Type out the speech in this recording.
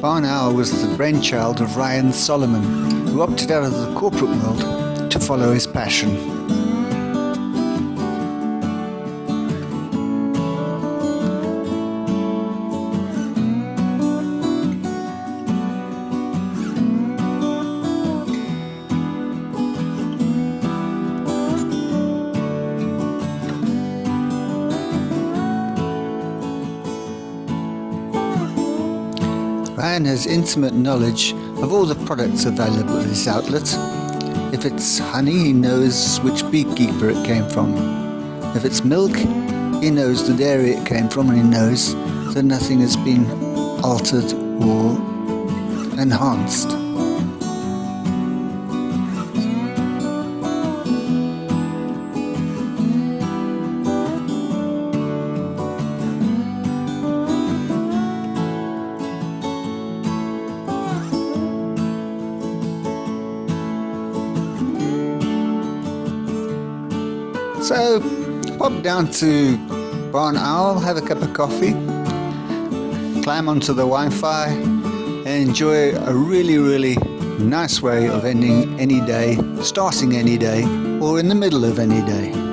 Barn Owl was the brainchild of Ryan Solomon, who opted out of the corporate world to follow his passion. Ryan has intimate knowledge of all the products available at his outlet. If it's honey, he knows which beekeeper it came from. If it's milk, he knows the dairy it came from, and he knows that nothing has been altered or enhanced. So, pop down to Barn Owl, have a cup of coffee, climb onto the Wi-Fi, and enjoy a really nice way of ending any day, starting any day, or in the middle of any day.